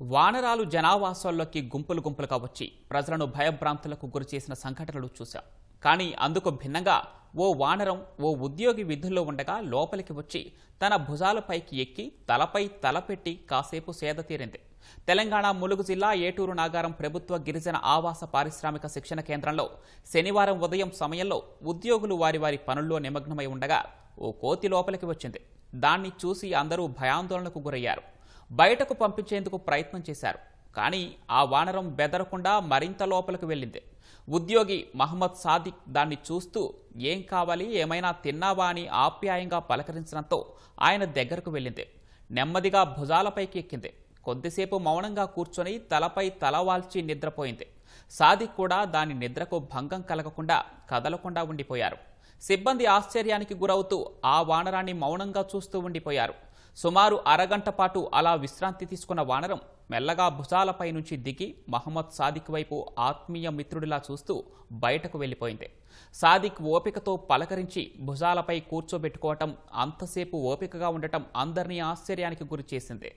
వానరాలు జనావాసాల్లోకి గుంపులు గుంపులుగా వచ్చి ప్రజలను భయభ్రాంతులకు గురిచేసిన సంఘటనలు చూశాం. కానీ అందుకు భిన్నంగా ఓ వానరం ఓ ఉద్యోగి విధుల్లో ఉండగా లోపలికి వచ్చి తన భుజాలపైకి ఎక్కి తలపై తలపెట్టి కాసేపు సేద తీరింది. తెలంగాణ ములుగు జిల్లా ఏటూరు నాగారం ప్రభుత్వ గిరిజన ఆవాస పారిశ్రామిక శిక్షణ కేంద్రంలో శనివారం ఉదయం సమయంలో ఉద్యోగులు వారి వారి పనుల్లో నిమగ్నమై ఉండగా ఓ కోతి లోపలికి వచ్చింది. దాన్ని చూసి అందరూ భయాందోళనకు గురయ్యారు. బయటకు పంపించేందుకు ప్రయత్నం చేశారు. కానీ ఆ వానరం బెదరకుండా మరింత లోపలికి వెళ్ళింది. ఉద్యోగి మహమ్మద్ సాదిక్ దాన్ని చూస్తూ ఏం కావాలి, ఏమైనా తిన్నావా అని ఆప్యాయంగా పలకరించడంతో ఆయన దగ్గరకు వెళ్ళింది. నెమ్మదిగా భుజాలపైకి ఎక్కింది. కొద్దిసేపు మౌనంగా కూర్చొని తలపై తలవాల్చి నిద్రపోయింది. సాదిక్ కూడా దాని నిద్రకు భంగం కలగకుండా కదలకుండా ఉండిపోయారు. సిబ్బంది ఆశ్చర్యానికి గురవుతూ ఆ వానరాన్ని మౌనంగా చూస్తూ ఉండిపోయారు. సుమారు అరగంట పాటు అలా విశ్రాంతి తీసుకున్న వానరం మెల్లగా భుజాలపై నుంచి దిగి మహమ్మద్ సాదిక్ వైపు ఆత్మీయ మిత్రుడిలా చూస్తూ బయటకు వెళ్ళిపోయింది. సాదిక్ ఓపికతో పలకరించి భుజాలపై కూర్చోబెట్టుకోవటం, అంతసేపు ఓపికగా ఉండటం అందరినీ ఆశ్చర్యానికి గురి చేసింది.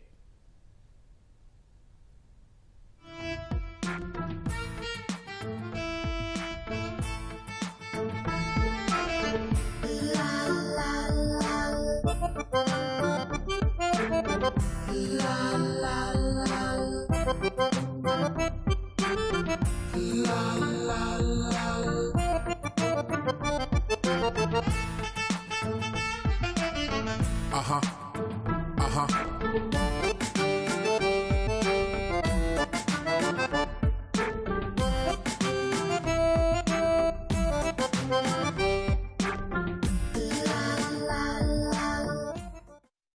Uh-huh.